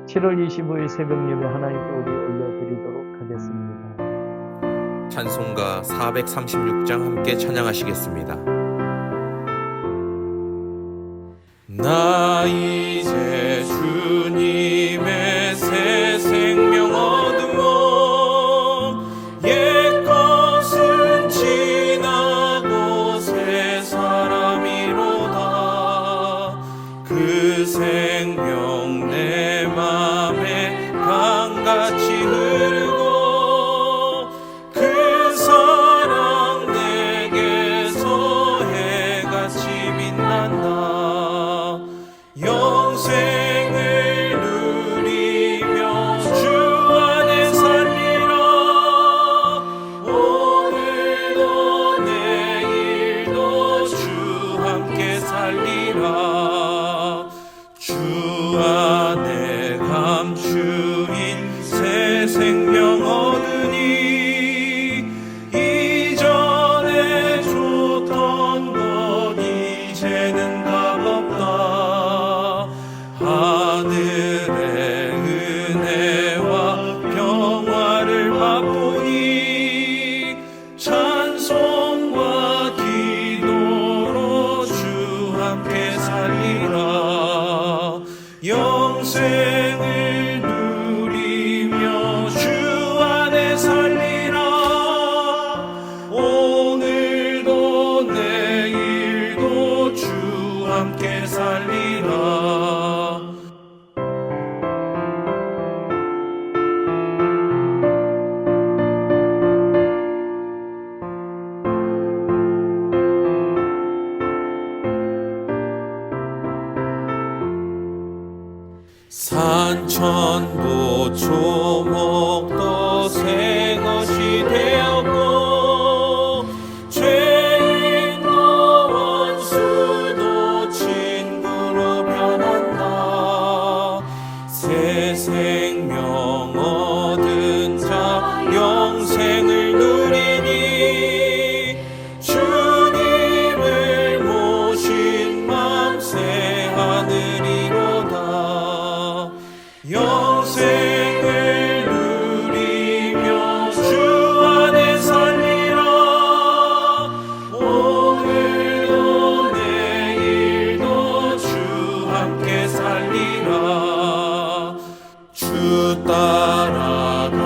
7월 25일 새벽 예배 하나님께 우리 올려드리도록 하겠습니다. 찬송가 436장 함께 찬양하시겠습니다. 나 이제 주님의 새 생명 얻으며 옛 것은 지나고 새 사람이로다. 그 생명 내 맘에 강같이 흐르고 그 사랑 내게서 해같이 빛난다. 영생을 누리며 주 안에 살리라. 오늘도 내일도 주 함께 살리라. 주 안에 감추인 새 생명 얻으니 이전에 줬던 것 이제는 값없다. 하늘의 은혜와 평화를 맛보니 찬송과 기도로 주 함께 살리라. 영생을 누리며 주 안에 살리라. 오늘도 내일도 주 함께 살리라. 산천도 초목도 새 것이 되었고 죄인과 원수도 친구로 변한다. 새 생명 얻은 자 영생을 누리니 주님을 모신 맘 새 하늘이로다. 영생을 누리며 주 안에 살리라. 오늘도 내일도 주 함께 살리라. 주 따라가는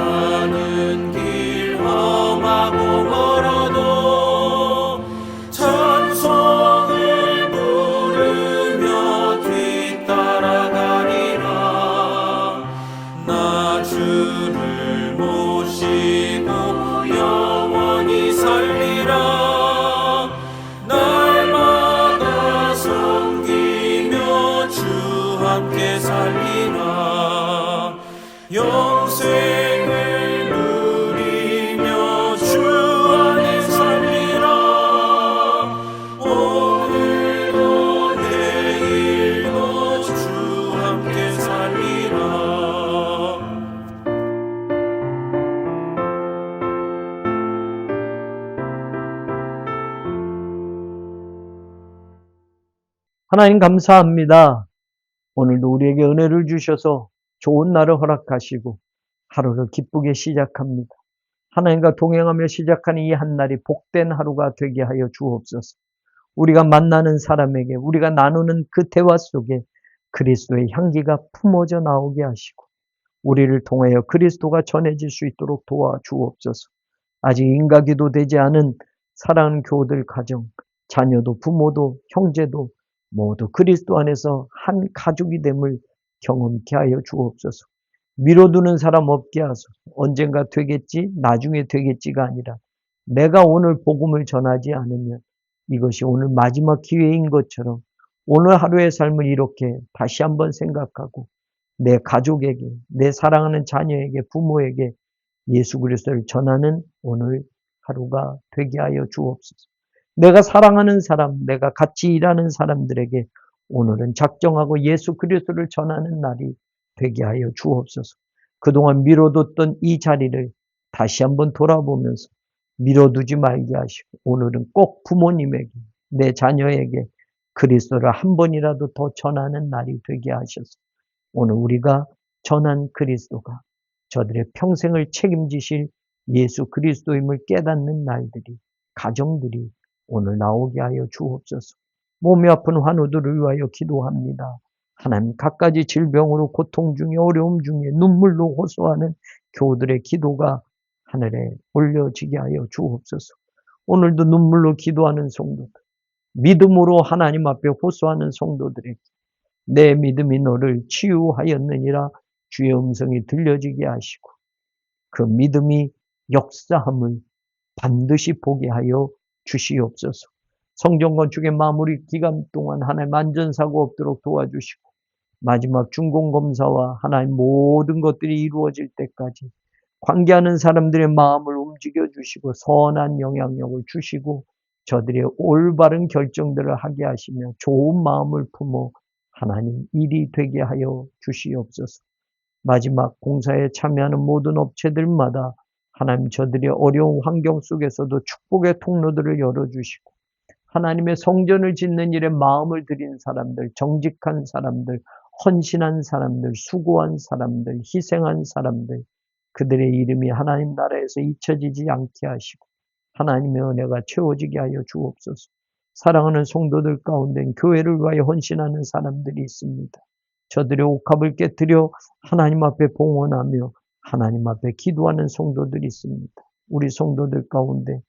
길 험하고 멀어도 찬송을 부르며 뒤따라가리라. 나 주를 모시고 영원히 살리라. 날마다 섬기며 주 함께 살리라. 영생을 누리며 주 안에 살리라. 오늘도 내일도 주 함께 살리라. 하나님 감사합니다. 오늘도 우리에게 은혜를 주셔서 좋은 날을 허락하시고 하루를 기쁘게 시작합니다. 하나님과 동행하며 시작하는 이 한 날이 복된 하루가 되게 하여 주옵소서. 우리가 만나는 사람에게 우리가 나누는 그 대화 속에 그리스도의 향기가 품어져 나오게 하시고 우리를 통하여 그리스도가 전해질 수 있도록 도와주옵소서. 아직 인가기도 되지 않은 사랑하는 교우들 가정, 자녀도 부모도 형제도 모두 그리스도 안에서 한 가족이 됨을 경험케 하여 주옵소서. 미뤄두는 사람 없게 하소서. 언젠가 되겠지, 나중에 되겠지가 아니라 내가 오늘 복음을 전하지 않으면 이것이 오늘 마지막 기회인 것처럼 오늘 하루의 삶을 이렇게 다시 한번 생각하고 내 가족에게, 내 사랑하는 자녀에게, 부모에게 예수 그리스도를 전하는 오늘 하루가 되게 하여 주옵소서. 내가 사랑하는 사람, 내가 같이 일하는 사람들에게 오늘은 작정하고 예수 그리스도를 전하는 날이 되게 하여 주옵소서. 그동안 미뤄뒀던 이 자리를 다시 한번 돌아보면서 미뤄두지 말게 하시고 오늘은 꼭 부모님에게, 내 자녀에게 그리스도를 한 번이라도 더 전하는 날이 되게 하셔서 오늘 우리가 전한 그리스도가 저들의 평생을 책임지실 예수 그리스도임을 깨닫는 날들이, 가정들이 오늘 나오게 하여 주옵소서. 몸이 아픈 환우들을 위하여 기도합니다. 하나님, 갖가지 질병으로 고통 중에, 어려움 중에 눈물로 호소하는 교우들의 기도가 하늘에 올려지게 하여 주옵소서. 오늘도 눈물로 기도하는 성도들, 믿음으로 하나님 앞에 호소하는 성도들에게 내 믿음이 너를 치유하였느니라 주의 음성이 들려지게 하시고 그 믿음이 역사함을 반드시 보게 하여 주시옵소서. 성전 건축의 마무리 기간 동안 하나님 안전사고 없도록 도와주시고 마지막 준공검사와 하나님 모든 것들이 이루어질 때까지 관계하는 사람들의 마음을 움직여 주시고 선한 영향력을 주시고 저들의 올바른 결정들을 하게 하시며 좋은 마음을 품어 하나님 일이 되게 하여 주시옵소서. 마지막 공사에 참여하는 모든 업체들마다 하나님 저들의 어려운 환경 속에서도 축복의 통로들을 열어주시고 하나님의 성전을 짓는 일에 마음을 들인 사람들, 정직한 사람들, 헌신한 사람들, 수고한 사람들, 희생한 사람들, 그들의 이름이 하나님 나라에서 잊혀지지 않게 하시고 하나님의 은혜가 채워지게 하여 주옵소서. 사랑하는 성도들 가운데 교회를 위하여 헌신하는 사람들이 있습니다. 저들의 옥합을 깨뜨려 하나님 앞에 봉헌하며 하나님 앞에 기도하는 성도들이 있습니다. 우리 성도들 가운데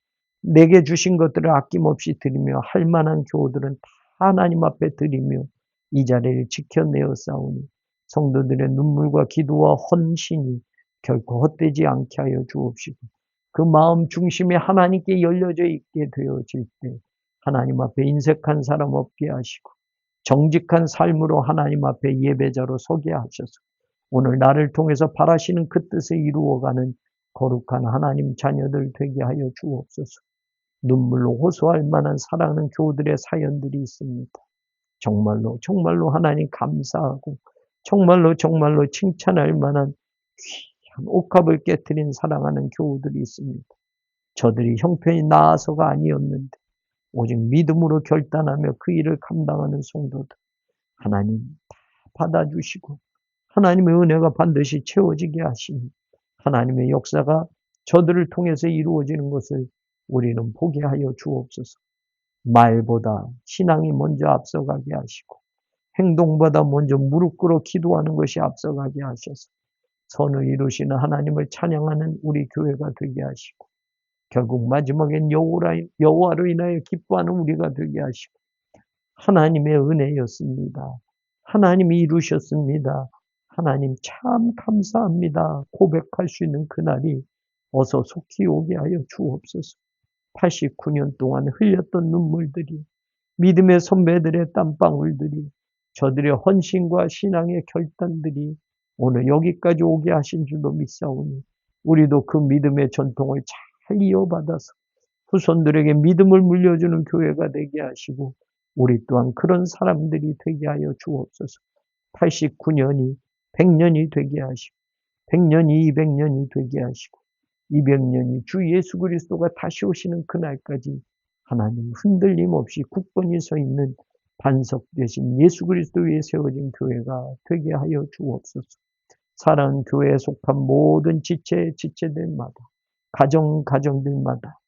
내게 주신 것들을 아낌없이 드리며 할 만한 교우들은 다 하나님 앞에 드리며 이 자리를 지켜내어 싸우니 성도들의 눈물과 기도와 헌신이 결코 헛되지 않게 하여 주옵시고 그 마음 중심에 하나님께 열려져 있게 되어질 때 하나님 앞에 인색한 사람 없게 하시고 정직한 삶으로 하나님 앞에 예배자로 서게 하셔서 오늘 나를 통해서 바라시는 그 뜻을 이루어가는 거룩한 하나님 자녀들 되게 하여 주옵소서. 눈물로 호소할 만한 사랑하는 교우들의 사연들이 있습니다. 정말로 정말로 하나님 감사하고 정말로 정말로 칭찬할 만한 귀한 옥합을 깨트린 사랑하는 교우들이 있습니다. 저들이 형편이 나아서가 아니었는데 오직 믿음으로 결단하며 그 일을 감당하는 성도들 하나님 다 받아주시고 하나님의 은혜가 반드시 채워지게 하시니 하나님의 역사가 저들을 통해서 이루어지는 것을 우리는 보게 하여 주옵소서. 말보다 신앙이 먼저 앞서가게 하시고 행동보다 먼저 무릎 꿇어 기도하는 것이 앞서가게 하셔서 선을 이루시는 하나님을 찬양하는 우리 교회가 되게 하시고 결국 마지막엔 여호와로 인하여 기뻐하는 우리가 되게 하시고 하나님의 은혜였습니다. 하나님이 이루셨습니다. 하나님 참 감사합니다. 고백할 수 있는 그날이 어서 속히 오게 하여 주옵소서. 89년 동안 흘렸던 눈물들이 믿음의 선배들의 땀방울들이 저들의 헌신과 신앙의 결단들이 오늘 여기까지 오게 하신 줄도 믿사오니 우리도 그 믿음의 전통을 잘 이어받아서 후손들에게 믿음을 물려주는 교회가 되게 하시고 우리 또한 그런 사람들이 되게 하여 주옵소서. 89년이 100년이 되게 하시고 100년이 200년이 되게 하시고 200년이 주 예수 그리스도가 다시 오시는 그날까지 하나님 흔들림 없이 굳건히 서 있는 반석 되신 예수 그리스도 위에 세워진 교회가 되게 하여 주옵소서. 사랑하는 교회에 속한 모든 지체들마다 가정들마다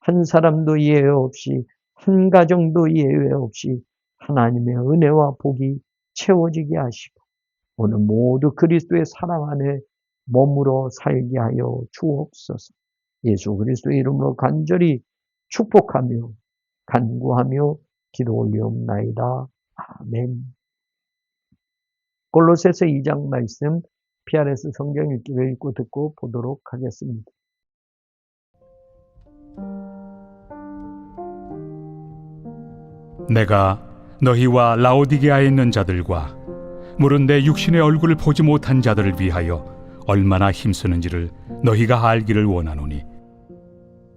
한 사람도 예외 없이 한 가정도 예외 없이 하나님의 은혜와 복이 채워지게 하시고 오늘 모두 그리스도의 사랑 안에 머물러 살게 하여 주옵소서. 예수 그리스도의 이름으로 간절히 축복하며 간구하며 기도 올리옵나이다. 아멘. 골로새서 2장 말씀 PRS 성경 읽기를 읽고 듣고 보도록 하겠습니다. 내가 너희와 라오디게아에 있는 자들과 물은 내 육신의 얼굴을 보지 못한 자들을 위하여 얼마나 힘쓰는지를 너희가 알기를 원하노니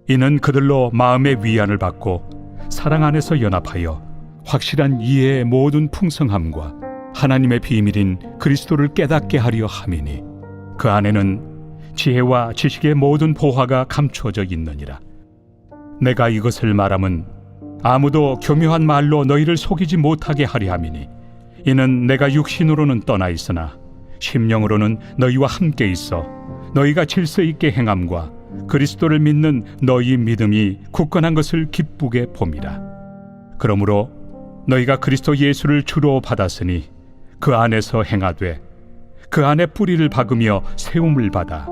이는 그들로 마음의 위안을 받고 사랑 안에서 연합하여 확실한 이해의 모든 풍성함과 하나님의 비밀인 그리스도를 깨닫게 하려 함이니 그 안에는 지혜와 지식의 모든 보화가 감추어져 있느니라. 내가 이것을 말함은 아무도 교묘한 말로 너희를 속이지 못하게 하려 함이니 이는 내가 육신으로는 떠나 있으나 심령으로는 너희와 함께 있어 너희가 질서 있게 행함과 그리스도를 믿는 너희 믿음이 굳건한 것을 기쁘게 봄이라. 그러므로 너희가 그리스도 예수를 주로 받았으니 그 안에서 행하되 그 안에 뿌리를 박으며 세움을 받아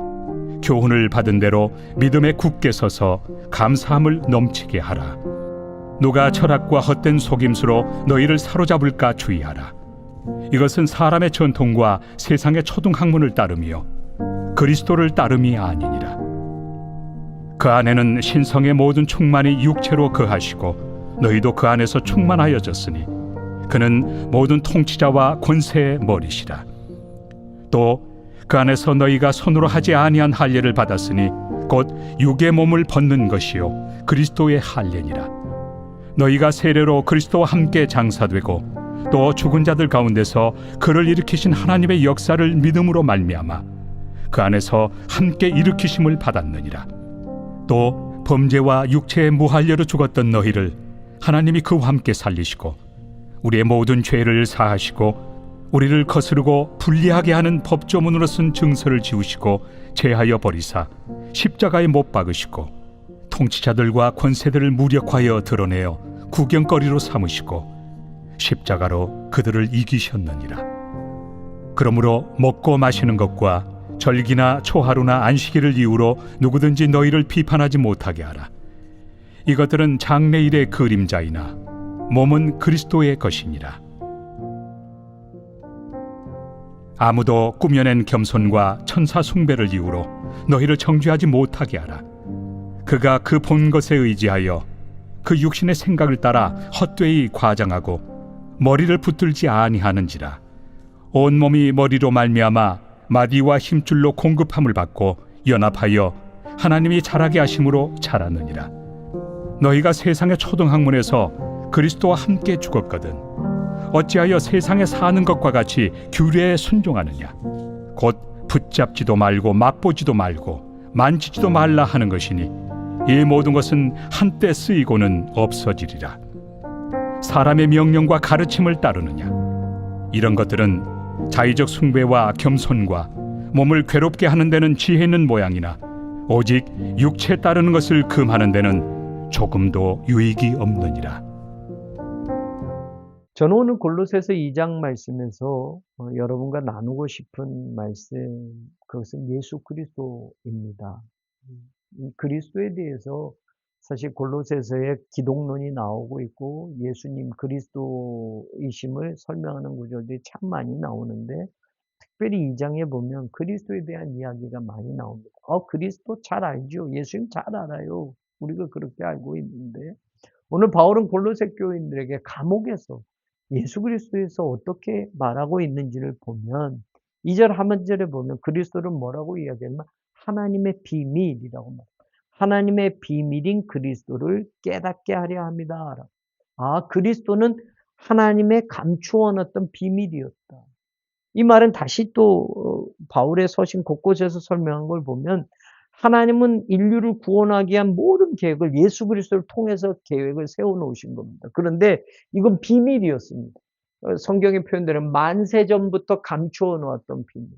교훈을 받은 대로 믿음에 굳게 서서 감사함을 넘치게 하라. 누가 철학과 헛된 속임수로 너희를 사로잡을까 주의하라. 이것은 사람의 전통과 세상의 초등학문을 따르며 그리스도를 따름이 아니니라. 그 안에는 신성의 모든 충만이 육체로 거하시고 너희도 그 안에서 충만하여졌으니 그는 모든 통치자와 권세의 머리시라. 또 그 안에서 너희가 손으로 하지 아니한 할례를 받았으니 곧 육의 몸을 벗는 것이요 그리스도의 할례니라. 너희가 세례로 그리스도와 함께 장사되고 또 죽은 자들 가운데서 그를 일으키신 하나님의 역사를 믿음으로 말미암아 그 안에서 함께 일으키심을 받았느니라. 또 범죄와 육체의 무할례로 죽었던 너희를 하나님이 그와 함께 살리시고 우리의 모든 죄를 사하시고 우리를 거스르고 불리하게 하는 법조문으로 쓴 증서를 지우시고 제하여 버리사 십자가에 못 박으시고 통치자들과 권세들을 무력하여 드러내어 구경거리로 삼으시고 십자가로 그들을 이기셨느니라. 그러므로 먹고 마시는 것과 절기나 초하루나 안식일을 이유로 누구든지 너희를 비판하지 못하게 하라. 이것들은 장래일의 그림자이나 몸은 그리스도의 것이니라. 아무도 꾸며낸 겸손과 천사 숭배를 이유로 너희를 정죄하지 못하게 하라. 그가 그 본 것에 의지하여 그 육신의 생각을 따라 헛되이 과장하고 머리를 붙들지 아니하는지라. 온몸이 머리로 말미암아 마디와 힘줄로 공급함을 받고 연합하여 하나님이 자라게 하심으로 자라느니라. 너희가 세상의 초등학문에서 그리스도와 함께 죽었거든 어찌하여 세상에 사는 것과 같이 규례에 순종하느냐. 곧 붙잡지도 말고 맛보지도 말고 만지지도 말라 하는 것이니 이 모든 것은 한때 쓰이고는 없어지리라. 사람의 명령과 가르침을 따르느냐. 이런 것들은 자의적 숭배와 겸손과 몸을 괴롭게 하는 데는 지혜 있는 모양이나 오직 육체 따르는 것을 금하는 데는 조금도 유익이 없느니라. 저는 오늘 골로새서 2장 말씀에서 여러분과 나누고 싶은 말씀, 그것은 예수 그리스도입니다. 이 그리스도에 대해서 사실 골로새서에 기독론이 나오고 있고 예수님 그리스도이심을 설명하는 구절들이 참 많이 나오는데 특별히 2장에 보면 그리스도에 대한 이야기가 많이 나옵니다. 그리스도 잘 알죠. 예수님 잘 알아요. 우리가 그렇게 알고 있는데 오늘 바울은 골로새 교인들에게 감옥에서 예수 그리스도에서 어떻게 말하고 있는지를 보면 2절 하반절에 보면 그리스도를 뭐라고 이야기하냐면 하나님의 비밀이라고 말합니다. 하나님의 비밀인 그리스도를 깨닫게 하려 합니다. 그리스도는 하나님의 감추어 놨던 비밀이었다. 이 말은 다시 또 바울의 서신 곳곳에서 설명한 걸 보면 하나님은 인류를 구원하기 위한 모든 계획을 예수 그리스도를 통해서 계획을 세워놓으신 겁니다. 그런데 이건 비밀이었습니다. 성경의 표현대로 만세 전부터 감추어 놓았던 비밀.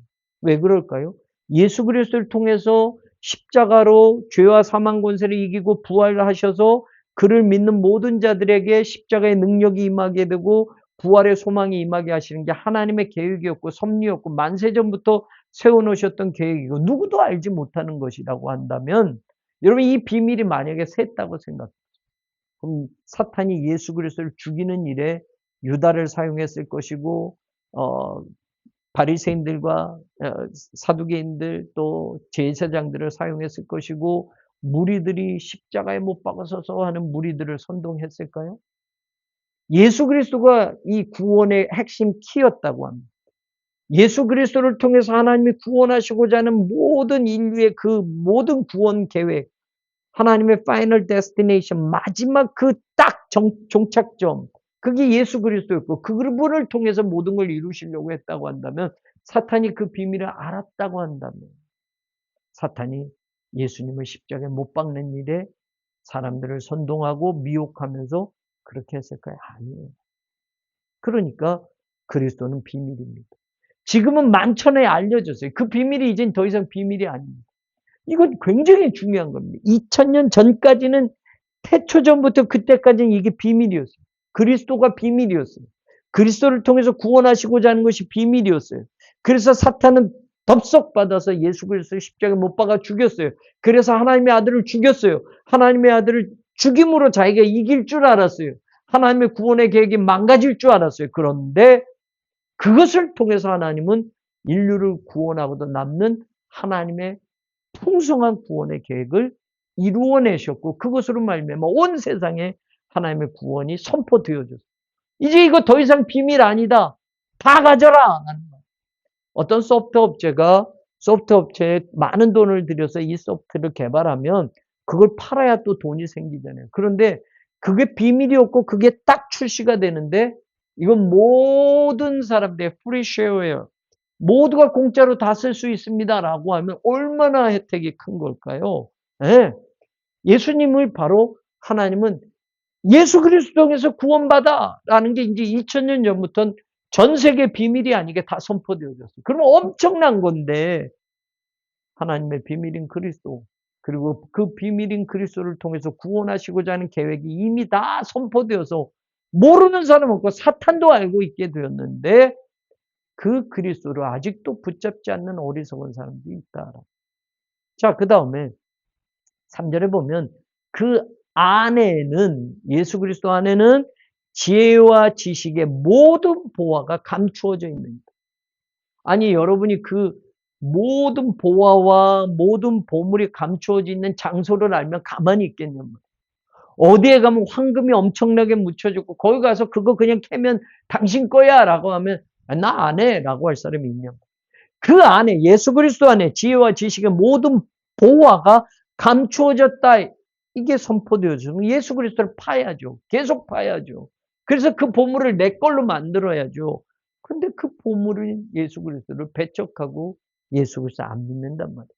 왜 그럴까요? 예수 그리스도를 통해서 십자가로 죄와 사망 권세를 이기고 부활하셔서 그를 믿는 모든 자들에게 십자가의 능력이 임하게 되고 부활의 소망이 임하게 하시는 게 하나님의 계획이었고 섭리였고 만세 전부터 세워놓으셨던 계획이고 누구도 알지 못하는 것이라고 한다면 여러분 이 비밀이 만약에 샜다고 생각해요. 그럼 사탄이 예수 그리스도를 죽이는 일에 유다를 사용했을 것이고 바리새인들과 사두개인들 또 제사장들을 사용했을 것이고 무리들이 십자가에 못 박아서서 하는 무리들을 선동했을까요? 예수 그리스도가 이 구원의 핵심 키였다고 합니다. 예수 그리스도를 통해서 하나님이 구원하시고자 하는 모든 인류의 그 모든 구원 계획, 하나님의 파이널 데스티네이션, 마지막 그 딱 종착점, 그게 예수 그리스도였고 그분을 통해서 모든 걸 이루시려고 했다고 한다면 사탄이 그 비밀을 알았다고 한다면 사탄이 예수님을 십자가에 못 박는 일에 사람들을 선동하고 미혹하면서 그렇게 했을까요? 아니에요. 그러니까 그리스도는 비밀입니다. 지금은 만천에 알려졌어요. 그 비밀이 이젠 더 이상 비밀이 아닙니다. 이건 굉장히 중요한 겁니다. 2000년 전까지는 태초 전부터 그때까지는 이게 비밀이었어요. 그리스도가 비밀이었어요. 그리스도를 통해서 구원하시고자 하는 것이 비밀이었어요. 그래서 사탄은 덥석받아서 예수 그리스도를 십자가에 못 박아 죽였어요. 그래서 하나님의 아들을 죽였어요. 하나님의 아들을 죽임으로 자기가 이길 줄 알았어요. 하나님의 구원의 계획이 망가질 줄 알았어요. 그런데 그것을 통해서 하나님은 인류를 구원하고도 남는 하나님의 풍성한 구원의 계획을 이루어내셨고 그것으로 말미암아 온 세상에 하나님의 구원이 선포되어졌어요. 이제 이거 더 이상 비밀 아니다. 다 가져라. 어떤 소프트 업체에 많은 돈을 들여서 이 소프트를 개발하면 그걸 팔아야 또 돈이 생기잖아요. 그런데 그게 비밀이었고 그게 딱 출시가 되는데 이건 모든 사람들의 프리쉐어예요. 모두가 공짜로 다 쓸 수 있습니다라고 하면 얼마나 혜택이 큰 걸까요? 네. 예수님을 바로 하나님은 예수 그리스도 통해서 구원받아라는 게 이제 2000년 전부터는 전 세계 비밀이 아니게 다 선포되어졌어요. 그러면 엄청난 건데 하나님의 비밀인 그리스도 그리고 그 비밀인 그리스도를 통해서 구원하시고자 하는 계획이 이미 다 선포되어서 모르는 사람 없고 사탄도 알고 있게 되었는데 그 그리스도를 아직도 붙잡지 않는 어리석은 사람들이 있다. 자, 그 다음에 3절에 보면 그 안에는 예수 그리스도 안에는 지혜와 지식의 모든 보화가 감추어져 있는 것. 아니 여러분이 그 모든 보화와 모든 보물이 감추어져 있는 장소를 알면 가만히 있겠냐면 어디에 가면 황금이 엄청나게 묻혀졌고 거기 가서 그거 그냥 캐면 당신 거야 라고 하면 나 안 해 라고 할 사람이 있냐. 그 안에 예수 그리스도 안에 지혜와 지식의 모든 보화가 감추어졌다. 이게 선포되어지면 예수 그리스도를 파야죠. 계속 파야죠. 그래서 그 보물을 내 걸로 만들어야죠. 근데 그 보물은 예수 그리스도를 배척하고 예수 그리스도 안 믿는단 말이에요.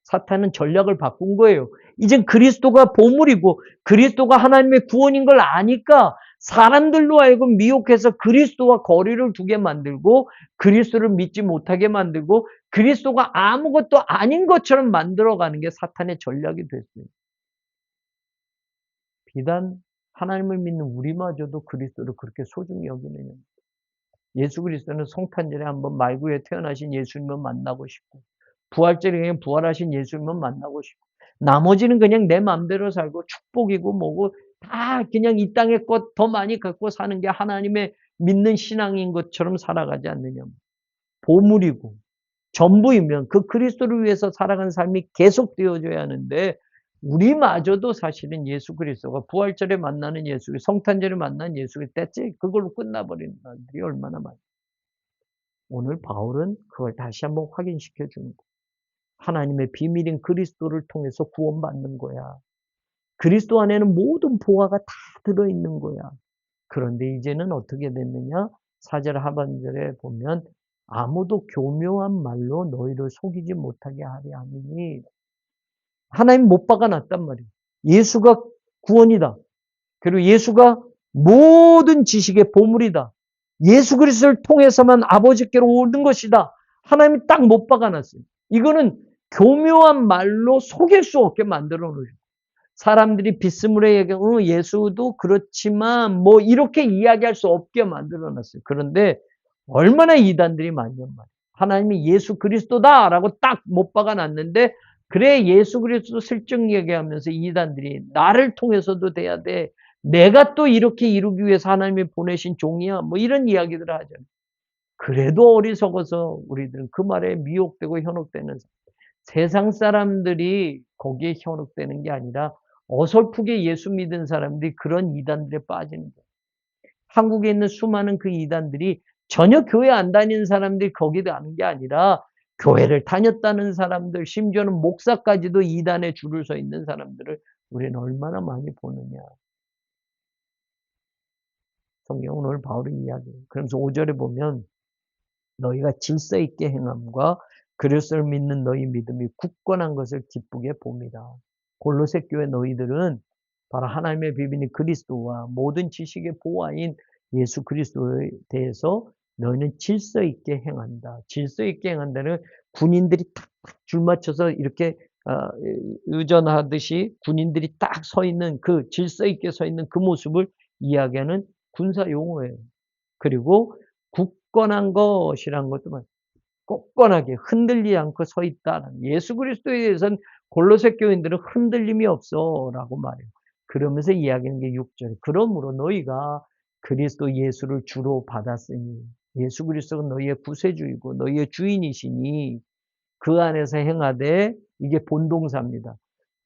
사탄은 전략을 바꾼 거예요. 이젠 그리스도가 보물이고 그리스도가 하나님의 구원인 걸 아니까 사람들로 하여금 미혹해서 그리스도와 거리를 두게 만들고 그리스도를 믿지 못하게 만들고 그리스도가 아무것도 아닌 것처럼 만들어가는 게 사탄의 전략이 됐어요. 비단 하나님을 믿는 우리마저도 그리스도를 그렇게 소중히 여기느냐. 예수 그리스도는 성탄절에 한번 말구에 태어나신 예수님을 만나고 싶고 부활절에 그냥 부활하신 예수님만 만나고 싶고 나머지는 그냥 내 마음대로 살고 축복이고 뭐고 다 그냥 이 땅의 것 더 많이 갖고 사는 게 하나님의 믿는 신앙인 것처럼 살아가지 않느냐. 보물이고 전부이면 그 그리스도를 위해서 살아가는 삶이 계속되어져야 하는데 우리마저도 사실은 예수 그리스도가 부활절에 만나는 예수, 성탄절에 만나는 예수가 됐지 그걸로 끝나버리는 사람들이 얼마나 많아요. 오늘 바울은 그걸 다시 한번 확인시켜 줍니다. 하나님의 비밀인 그리스도를 통해서 구원받는 거야. 그리스도 안에는 모든 보화가 다 들어있는 거야. 그런데 이제는 어떻게 됐느냐? 4절 하반절에 보면 아무도 교묘한 말로 너희를 속이지 못하게 하리 함이니 하나님 못 박아놨단 말이에요. 예수가 구원이다. 그리고 예수가 모든 지식의 보물이다. 예수 그리스도를 통해서만 아버지께로 오는 것이다. 하나님이 딱 못 박아놨어요. 이거는 교묘한 말로 속일 수 없게 만들어 놓으셨어요. 사람들이 비스무리하게 얘기하면 예수도 그렇지만 뭐 이렇게 이야기할 수 없게 만들어 놨어요. 그런데 얼마나 이단들이 많냔 말이에요. 하나님이 예수 그리스도다라고 딱 못 박아놨는데 그래 예수 그리스도 슬쩍 얘기하면서 이단들이 나를 통해서도 돼야 돼. 내가 또 이렇게 이루기 위해서 하나님이 보내신 종이야. 뭐 이런 이야기들을 하잖아요. 그래도 어리석어서 우리들은 그 말에 미혹되고 현혹되는 세상 사람들이 거기에 현혹되는 게 아니라 어설프게 예수 믿은 사람들이 그런 이단들에 빠지는 거예요. 한국에 있는 수많은 그 이단들이 전혀 교회 안 다니는 사람들이 거기에 가는 게 아니라 교회를 다녔다는 사람들, 심지어는 목사까지도 이단에 줄을 서 있는 사람들을 우리는 얼마나 많이 보느냐. 성경은 오늘 바울이 이야기해요. 그러면서 5절에 보면 너희가 질서 있게 행함과 그리스도를 믿는 너희 믿음이 굳건한 것을 기쁘게 봅니다. 골로새 교회 너희들은 바로 하나님의 비밀인 그리스도와 모든 지식의 보화인 예수 그리스도에 대해서 너희는 질서 있게 행한다. 질서 있게 행한다는 군인들이 탁탁 줄 맞춰서 이렇게 의전하듯이 군인들이 딱 서 있는 그 질서 있게 서 있는 그 모습을 이야기하는 군사 용어예요. 그리고 굳건한 것이라는 것도 꼿꼿하게 흔들리지 않고 서 있다는, 예수 그리스도에 대해서는 골로새 교인들은 흔들림이 없어라고 말해요. 그러면서 이야기하는 게 6절. 그러므로 너희가 그리스도 예수를 주로 받았으니, 예수 그리스도가 너희의 구세주이고 너희의 주인이시니 그 안에서 행하되, 이게 본동사입니다.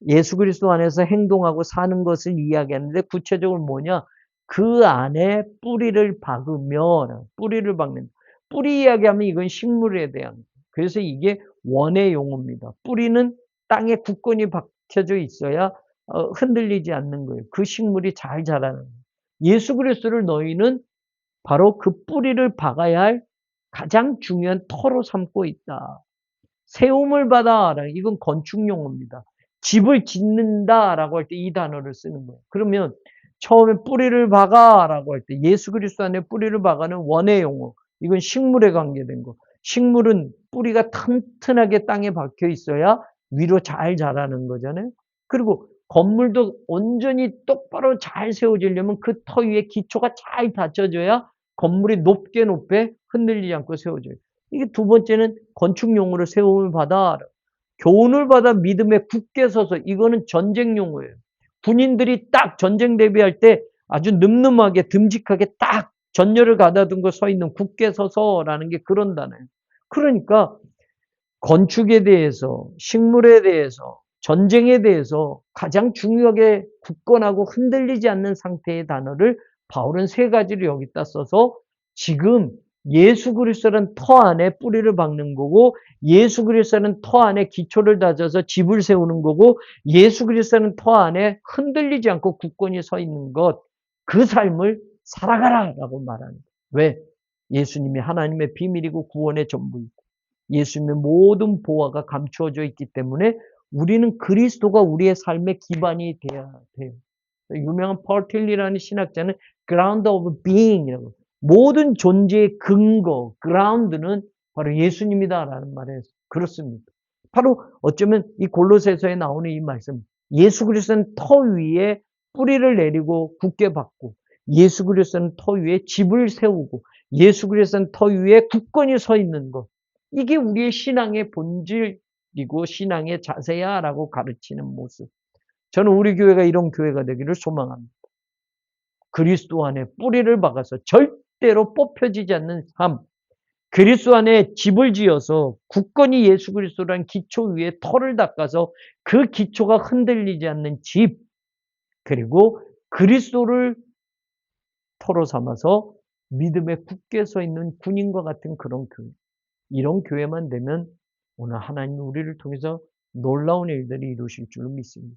예수 그리스도 안에서 행동하고 사는 것을 이야기하는데 구체적으로 뭐냐? 그 안에 뿌리를 박으면, 뿌리를 박는, 뿌리 이야기하면 이건 식물에 대한, 그래서 이게 원의 용어입니다. 뿌리는 땅에 굳건히 박혀져 있어야 흔들리지 않는 거예요. 그 식물이 잘 자라는 거예요. 예수 그리스도를 너희는 바로 그 뿌리를 박아야 할 가장 중요한 터로 삼고 있다. 세움을 받아, 이건 건축 용어입니다. 집을 짓는다라고 할 때 이 단어를 쓰는 거예요. 그러면 처음에 뿌리를 박아라고 할 때 예수 그리스도 안에 뿌리를 박아는 원의 용어. 이건 식물에 관계된 거. 식물은 뿌리가 튼튼하게 땅에 박혀 있어야 위로 잘 자라는 거잖아요. 그리고 건물도 온전히 똑바로 잘 세워지려면 그 터 위에 기초가 잘 받쳐져야 건물이 높게 흔들리지 않고 세워져요. 이게 두 번째는 건축 용어로 세움을 받아, 교훈을 받아 믿음에 굳게 서서, 이거는 전쟁 용어예요. 군인들이 딱 전쟁 대비할 때 아주 늠름하게 듬직하게 딱 전열을 가다듬고 서 있는, 굳게 서서라는 게 그런 단어예요. 그러니까 건축에 대해서, 식물에 대해서, 전쟁에 대해서 가장 중요하게 굳건하고 흔들리지 않는 상태의 단어를 바울은 세 가지를 여기다 써서 지금 예수 그리스도라는 터 안에 뿌리를 박는 거고, 예수 그리스도라는 터 안에 기초를 다져서 집을 세우는 거고, 예수 그리스도라는 터 안에 흔들리지 않고 굳건히 서 있는 것, 그 삶을 살아가라라고 말하는 거예요. 왜? 예수님이 하나님의 비밀이고 구원의 전부이고 예수님의 모든 보화가 감추어져 있기 때문에 우리는 그리스도가 우리의 삶의 기반이 돼야 돼요. 유명한 펄 틸리라는 신학자는 ground of being이라고, 모든 존재의 근거, ground는 바로 예수님이다라는 말에 그렇습니다. 바로 어쩌면 이 골로새서에 나오는 이 말씀, 예수 그리스도는 터 위에 뿌리를 내리고 굳게 박고, 예수 그리스도는 터 위에 집을 세우고, 예수 그리스도는 터 위에 굳건히 서 있는 것, 이게 우리의 신앙의 본질이고 신앙의 자세야라고 가르치는 모습. 저는 우리 교회가 이런 교회가 되기를 소망합니다. 그리스도 안에 뿌리를 박아서 절대로 뽑혀지지 않는 삶, 그리스도 안에 집을 지어서 굳건히 예수 그리스도라는 기초 위에 터를 닦아서 그 기초가 흔들리지 않는 집, 그리고 그리스도를 터로 삼아서 믿음에 굳게 서 있는 군인과 같은 그런 교회. 이런 교회만 되면 오늘 하나님 우리를 통해서 놀라운 일들이 이루실 줄로 믿습니다.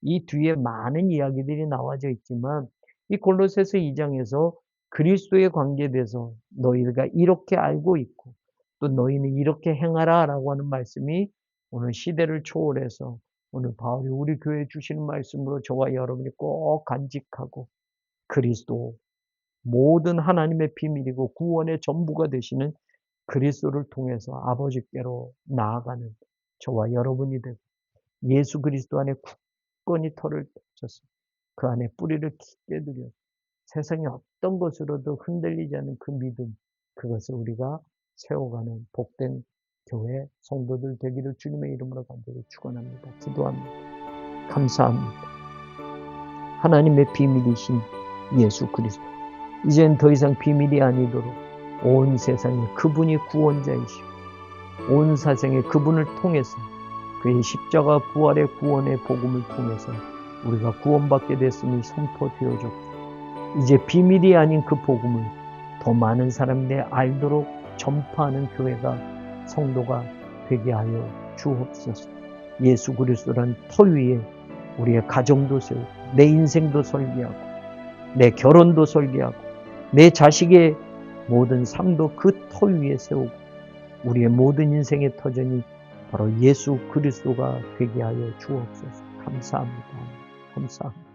이 뒤에 많은 이야기들이 나와져 있지만 이 골로새서 2장에서 그리스도의 관계에 대해서 너희가 이렇게 알고 있고 또 너희는 이렇게 행하라라고 하는 말씀이 오늘 시대를 초월해서 오늘 바울이 우리 교회에 주시는 말씀으로 저와 여러분이 꼭 간직하고 그리스도, 모든 하나님의 비밀이고 구원의 전부가 되시는 그리스도를 통해서 아버지께로 나아가는 저와 여러분이 되고 예수 그리스도 안에 굳건히 터를 덮쳐서 그 안에 뿌리를 깊게 들여 세상의 어떤 것으로도 흔들리지 않는 그 믿음, 그것을 우리가 세워가는 복된 교회 성도들 되기를 주님의 이름으로 간절히 축원합니다. 기도합니다. 감사합니다. 하나님의 비밀이신 예수 그리스도, 이젠 더 이상 비밀이 아니도록 온 세상에 그분이 구원자이시고 온 세상에 그분을 통해서 그의 십자가 부활의 구원의 복음을 통해서 우리가 구원받게 됐으니 선포되어졌고 이제 비밀이 아닌 그 복음을 더 많은 사람들이 알도록 전파하는 교회가 성도가 되게 하여 주옵소서. 예수 그리스도란 터 위에 우리의 가정도 세우고 내 인생도 설계하고 내 결혼도 설계하고 내 자식의 모든 삶도 그 터 위에 세우고 우리의 모든 인생의 터전이 바로 예수 그리스도가 되게 하여 주옵소서. 감사합니다. 감사합니다.